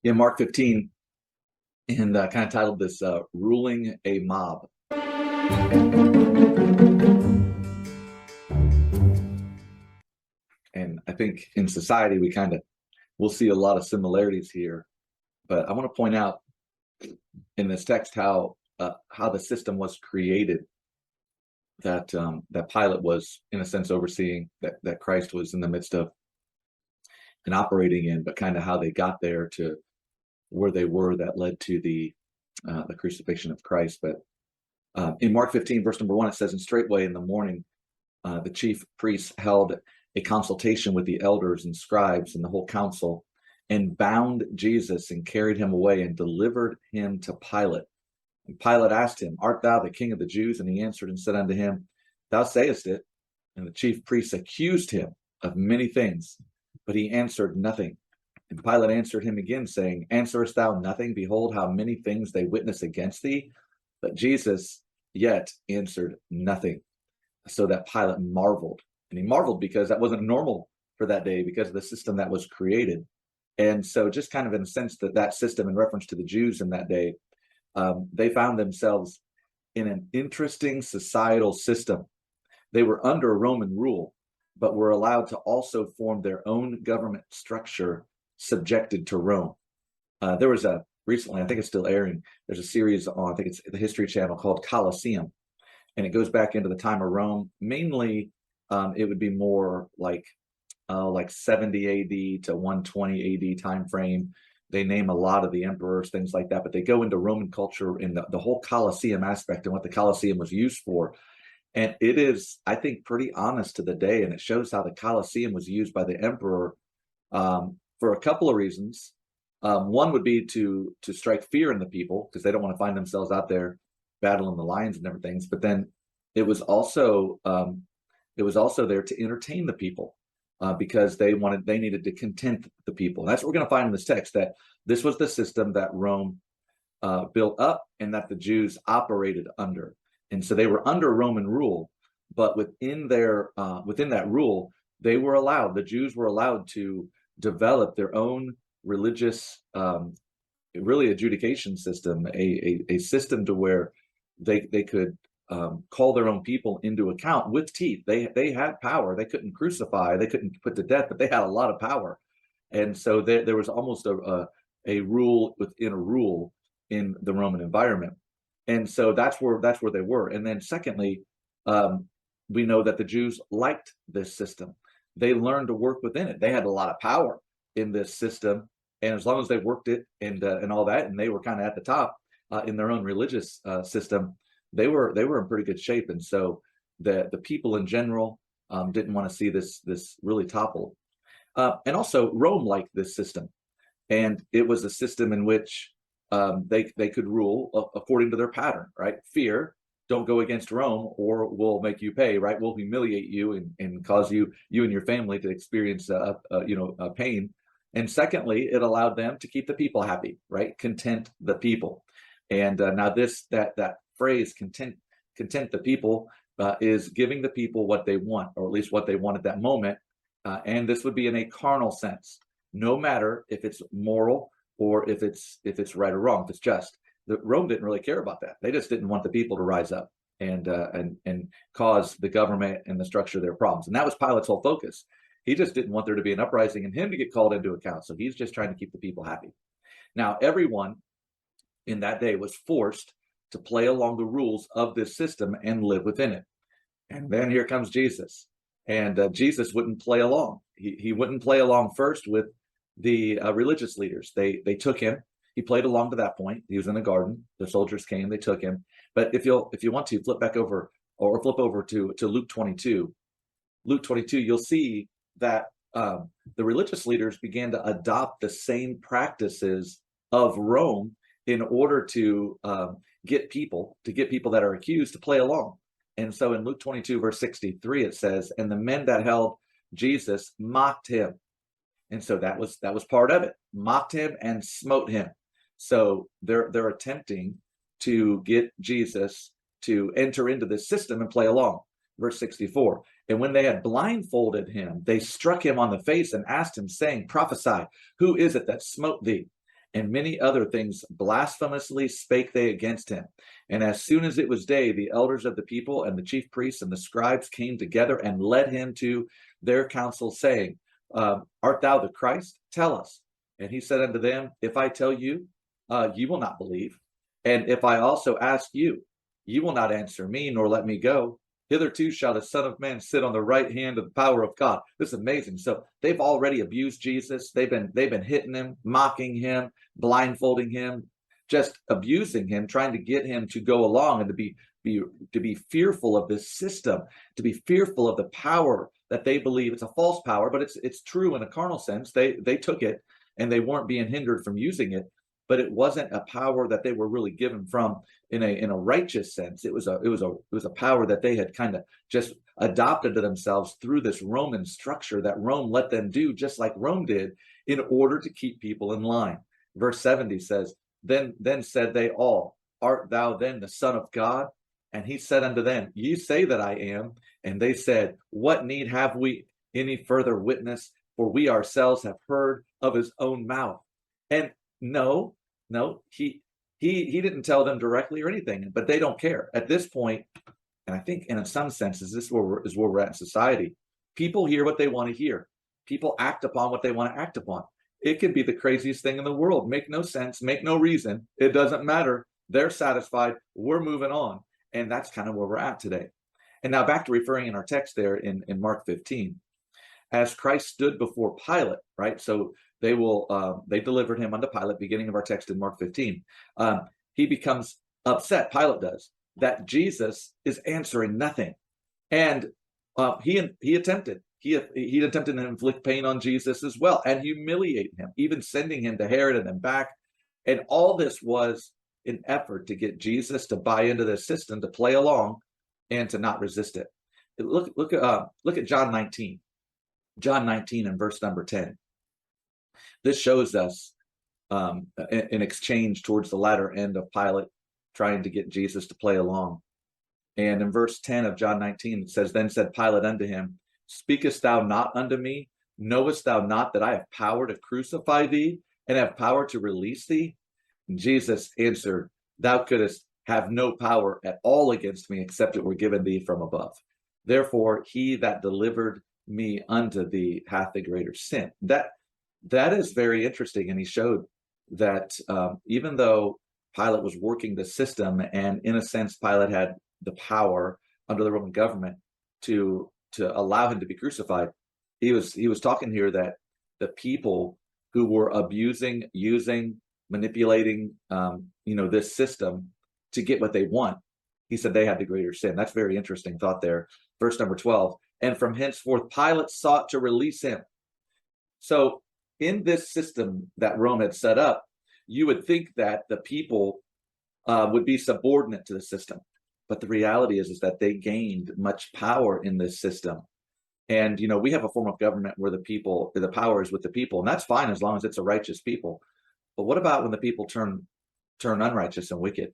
Yeah, Mark 15, and kind of titled this Ruling a Mob. And I think in society, we'll see a lot of similarities here. But I want to point out in this text how the system was created that Pilate was, in a sense, overseeing, that Christ was in the midst of and operating in, but kind of how they got there to where they were that led to the crucifixion of Christ. But in Mark 15, verse number 1, it says, "And straightway in the morning, the chief priests held a consultation with the elders and scribes and the whole council, and bound Jesus and carried him away and delivered him to Pilate. And Pilate asked him, Art thou the king of the Jews? And he answered and said unto him, Thou sayest it. And the chief priests accused him of many things, but he answered nothing. And Pilate answered him again, saying, Answerest thou nothing? Behold, how many things they witness against thee. But Jesus yet answered nothing, so that Pilate marveled. And he marveled because that wasn't normal for that day, because of the system that was created. And so, just kind of in a sense, that system, in reference to the Jews in that day, they found themselves in an interesting societal system. They were under Roman rule, but were allowed to also form their own government structure subjected to Rome. There was recently, I think it's still airing, there's a series on, I think it's the History Channel, called Colosseum. And it goes back into the time of Rome. Mainly, it would be more like 70 AD to 120 AD time frame. They name a lot of the emperors, things like that, but they go into Roman culture and the whole Colosseum aspect and what the Colosseum was used for. And it is, I think, pretty honest to the day, and it shows how the Colosseum was used by the emperor for a couple of reasons. One would be to strike fear in the people, because they don't want to find themselves out there battling the lions and different things. But then it was also there to entertain the people, because they needed to content the people. And that's what we're going to find in this text, that this was the system that Rome built up and that the Jews operated under. And so they were under Roman rule, but within that rule, the Jews were allowed to develop their own religious, really adjudication system, a system to where they could call their own people into account with teeth. They had power. They couldn't crucify, they couldn't put to death, but they had a lot of power. And so there was almost a rule within a rule in the Roman environment. And so that's where they were. And then secondly, we know that the Jews liked this system. They learned to work within it. They had a lot of power in this system, and as long as they worked it and all that, and they were kind of at the top in their own religious system, they were in pretty good shape. And so the people in general didn't want to see this really topple. And also Rome liked this system, and it was a system in which they could rule according to their pattern, right? Fear, don't go against Rome or we'll make you pay, right? We'll humiliate you and cause you and your family to experience pain. And secondly, it allowed them to keep the people happy, right? Content the people. And now that phrase, content the people, is giving the people what they want, or at least what they want at that moment. And this would be in a carnal sense, no matter if it's moral or if it's right or wrong, if it's just. Rome didn't really care about that. They just didn't want the people to rise up and cause the government and the structure their problems. And that was Pilate's whole focus. He just didn't want there to be an uprising and him to get called into account. So he's just trying to keep the people happy. Now, everyone in that day was forced to play along the rules of this system and live within it. And then here comes Jesus. And Jesus wouldn't play along. He wouldn't play along first with the religious leaders. They took him. He played along to that point. He was in the garden. The soldiers came. They took him. But if you want to flip back over, or flip over to Luke 22, you'll see that the religious leaders began to adopt the same practices of Rome in order to get people that are accused to play along. And so in Luke 22, verse 63, it says, "And the men that held Jesus mocked him." And so that was part of it. Mocked him and smote him. So they're attempting to get Jesus to enter into this system and play along. Verse 64, "And when they had blindfolded him, they struck him on the face and asked him, saying, Prophesy, who is it that smote thee? And many other things blasphemously spake they against him. And as soon as it was day, the elders of the people and the chief priests and the scribes came together and led him to their council, saying, Art thou the Christ? Tell us. And he said unto them, If I tell you, you will not believe. And if I also ask you, you will not answer me, nor let me go. Hitherto shall the Son of Man sit on the right hand of the power of God. This is amazing. So they've already abused Jesus. They've been hitting him, mocking him, blindfolding him, just abusing him, trying to get him to go along and to be fearful of this system, to be fearful of the power that they believe it's a false power, but it's true in a carnal sense. They took it and they weren't being hindered from using it, but it wasn't a power that they were really given from in a righteous sense. It was a power that they had kind of just adopted to themselves through this Roman structure that Rome let them do, just like Rome did, in order to keep people in line. Verse 70 says, Then said they all, Art thou then the Son of God? And he said unto them, Ye say that I am. And they said, What need have we any further witness? For we ourselves have heard of his own mouth. And no, he didn't tell them directly or anything, but they don't care at this point. And I think, in some senses, this is where we're at in society. People hear what they want to hear. People act upon what they want to act upon. It could be the craziest thing in the world. Make no sense, make no reason. It doesn't matter. They're satisfied. We're moving on. And that's kind of where we're at today. And now back to referring in our text there in Mark 15. As Christ stood before Pilate, right? So they delivered him unto Pilate, beginning of our text in Mark 15. He becomes upset, Pilate does, that Jesus is answering nothing. And he attempted to inflict pain on Jesus as well and humiliate him, even sending him to Herod and then back. And all this was an effort to get Jesus to buy into this system, to play along and to not resist it. Look at John 19. John 19 and verse number 10. This shows us an exchange towards the latter end of Pilate trying to get Jesus to play along. And in verse 10 of John 19, it says, Then said Pilate unto him, Speakest thou not unto me? Knowest thou not that I have power to crucify thee and have power to release thee? And Jesus answered, Thou couldst have no power at all against me, except it were given thee from above. Therefore, he that delivered me unto thee hath the greater sin. That is very interesting. And he showed that even though Pilate was working the system, and in a sense, Pilate had the power under the Roman government to allow him to be crucified, he was talking here that the people who were abusing, using, manipulating, this system to get what they want, he said they had the greater sin. That's very interesting thought there. Verse number 12. And from henceforth Pilate sought to release him. So in this system that Rome had set up, you would think that the people would be subordinate to the system. But the reality is that they gained much power in this system. And, we have a form of government where the power is with the people, and that's fine as long as it's a righteous people. But what about when the people turn unrighteous and wicked?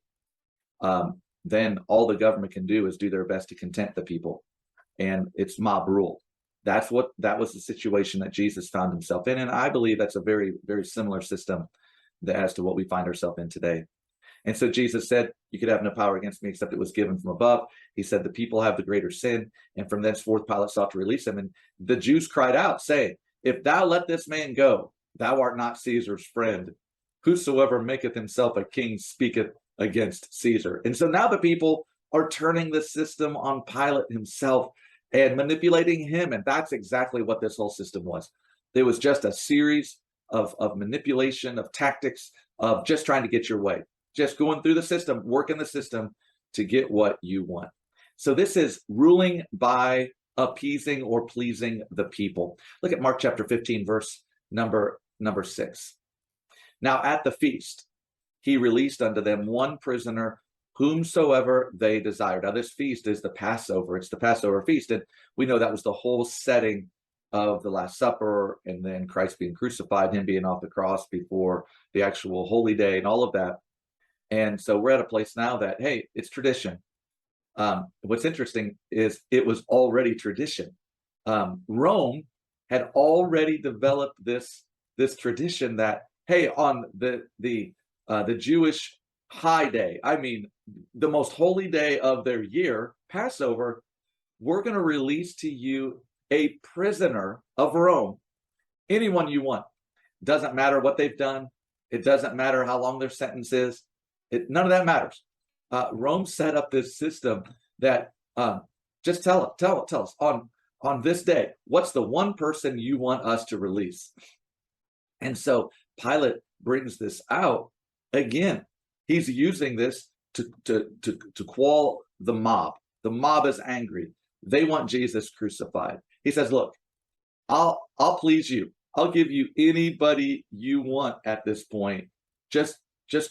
Then all the government can do is do their best to content the people. And it's mob rule. That was the situation that Jesus found himself in. And I believe that's a very, very similar system as to what we find ourselves in today. And so Jesus said, You could have no power against me except it was given from above. He said, The people have the greater sin. And from thenceforth Pilate sought to release him. And the Jews cried out, saying, If thou let this man go, thou art not Caesar's friend. Whosoever maketh himself a king speaketh against Caesar. And so now the people are turning the system on Pilate himself and manipulating him. And that's exactly what this whole system was. It was just a series of manipulation, of tactics, of just trying to get your way, just going through the system, working the system to get what you want. So this is ruling by appeasing or pleasing the people. Look at Mark chapter 15, verse number 6. Now at the feast, he released unto them one prisoner, whomsoever they desired. Now this feast is the Passover. It's the Passover feast. And we know that was the whole setting of the Last Supper, and then Christ being crucified, him being off the cross before the actual holy day and all of that. And so we're at a place now that, hey, it's tradition. What's interesting is it was already tradition. Rome had already developed this tradition that hey, on the Jewish high day, I mean, the most holy day of their year, Passover, we're going to release to you a prisoner of Rome, anyone you want. Doesn't matter what they've done. It doesn't matter how long their sentence is. None of that matters. Rome set up this system that just tell us on this day, what's the one person you want us to release? And so Pilate brings this out again. He's using this to quell the mob. The mob is angry. They want Jesus crucified. He says, look, I'll please you. I'll give you anybody you want at this point. Just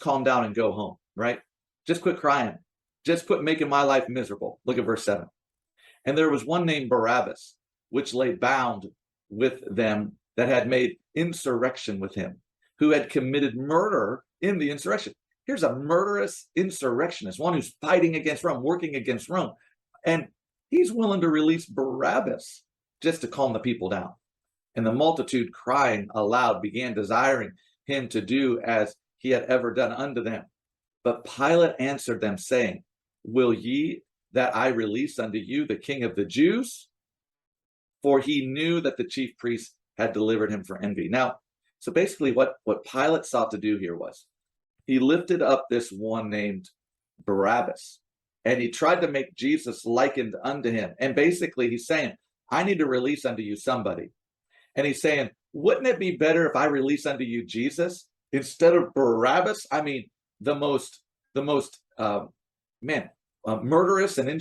calm down and go home, right? Just quit crying. Just quit making my life miserable. Look at verse 7. And there was one named Barabbas, which lay bound with them that had made insurrection with him, who had committed murder in the insurrection. Here's a murderous insurrectionist, one who's fighting against Rome, working against Rome. And he's willing to release Barabbas just to calm the people down. And the multitude, crying aloud, began desiring him to do as he had ever done unto them. But Pilate answered them, saying, will ye that I release unto you the King of the Jews? For he knew that the chief priests had delivered him for envy. Now, so basically what Pilate sought to do here was, he lifted up this one named Barabbas, and he tried to make Jesus likened unto him. And basically he's saying, I need to release unto you somebody. And he's saying, wouldn't it be better if I release unto you Jesus instead of Barabbas? I mean, the most murderous and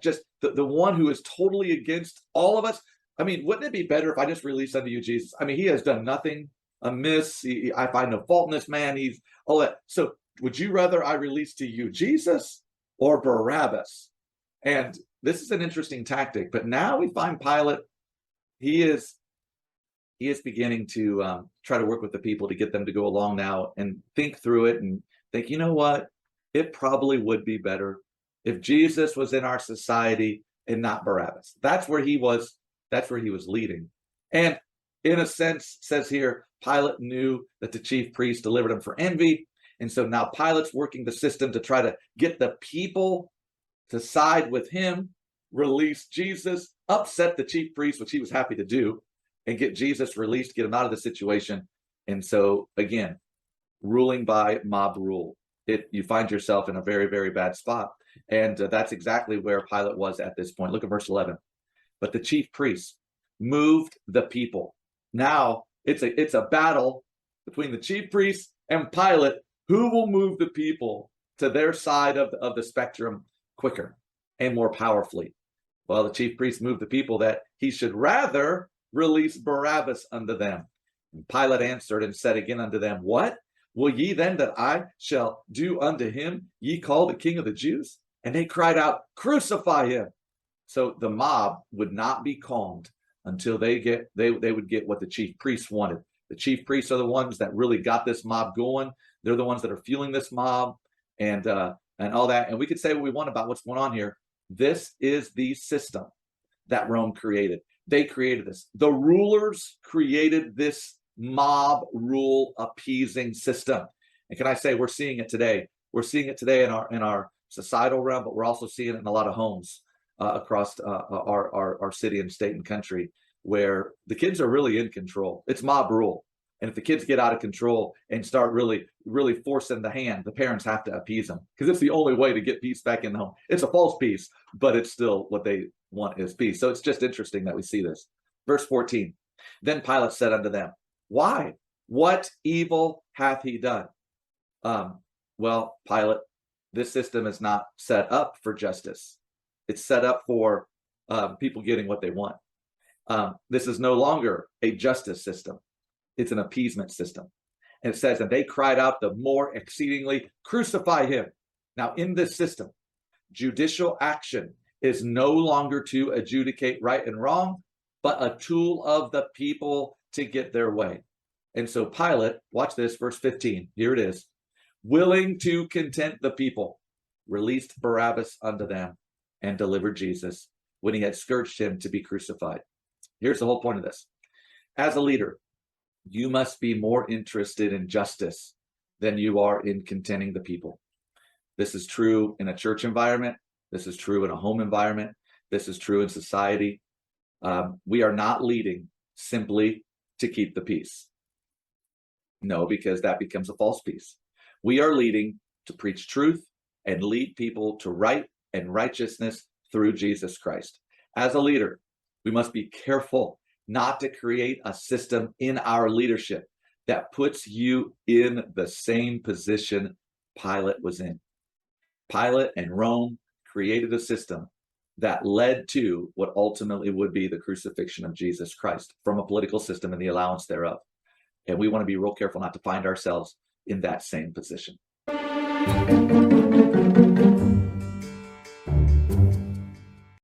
just the one who is totally against all of us. I mean, wouldn't it be better if I just release unto you Jesus? I mean, he has done nothing amiss. I find no fault in this man. He's all that. So would you rather I release to you Jesus or Barabbas? And this is an interesting tactic. But now we find Pilate, he is beginning to try to work with the people to get them to go along now and think through it and think, you know what? It probably would be better if Jesus was in our society and not Barabbas. That's where he was. That's where he was leading. And in a sense, says here, Pilate knew that the chief priest delivered him for envy. And so now Pilate's working the system to try to get the people to side with him, release Jesus, upset the chief priest, which he was happy to do, and get Jesus released, get him out of the situation. And so, again, ruling by mob rule, you find yourself in a very, very bad spot. And that's exactly where Pilate was at this point. Look at verse 11. But the chief priests moved the people. Now it's a battle between the chief priests and Pilate. Who will move the people to their side of the spectrum quicker and more powerfully? Well, the chief priests moved the people that he should rather release Barabbas unto them. And Pilate answered and said again unto them, what? Will ye then that I shall do unto him ye call the King of the Jews? And they cried out, crucify him. So the mob would not be calmed until they would get what the chief priests wanted. The chief priests are the ones that really got this mob going. They're the ones that are fueling this mob and all that. And we could say what we want about what's going on here. This is the system that Rome created. They created this. The rulers created this mob rule appeasing system. And can I say we're seeing it today? We're seeing it today in our societal realm, but we're also seeing it in a lot of homes across our city and state and country, where the kids are really in control. It's mob rule. And if the kids get out of control and start really, really forcing the hand, the parents have to appease them, because it's the only way to get peace back in the home. It's a false peace, but it's still what they want is peace. So it's just interesting that we see this. Verse 14, then Pilate said unto them, why? What evil hath he done? Well, Pilate, this system is not set up for justice. It's set up for people getting what they want. This is no longer a justice system. It's an appeasement system. And it says, and they cried out the more exceedingly, crucify him. Now, in this system, judicial action is no longer to adjudicate right and wrong, but a tool of the people to get their way. And so Pilate, watch this, verse 15, here it is, willing to content the people, released Barabbas unto them and delivered Jesus when he had scourged him to be crucified. Here's the whole point of this. As a leader, You must be more interested in justice than you are in contenting the people. This is true in a church environment. This is true in a home environment. This is true in society. We are not leading simply to keep the peace. No, because that becomes a false peace. We are leading to preach truth and lead people to right and righteousness through Jesus Christ. As a leader, we must be careful not to create a system in our leadership that puts you in the same position Pilate was in. Pilate and Rome created a system that led to what ultimately would be the crucifixion of Jesus Christ from a political system and the allowance thereof. And we want to be real careful not to find ourselves in that same position.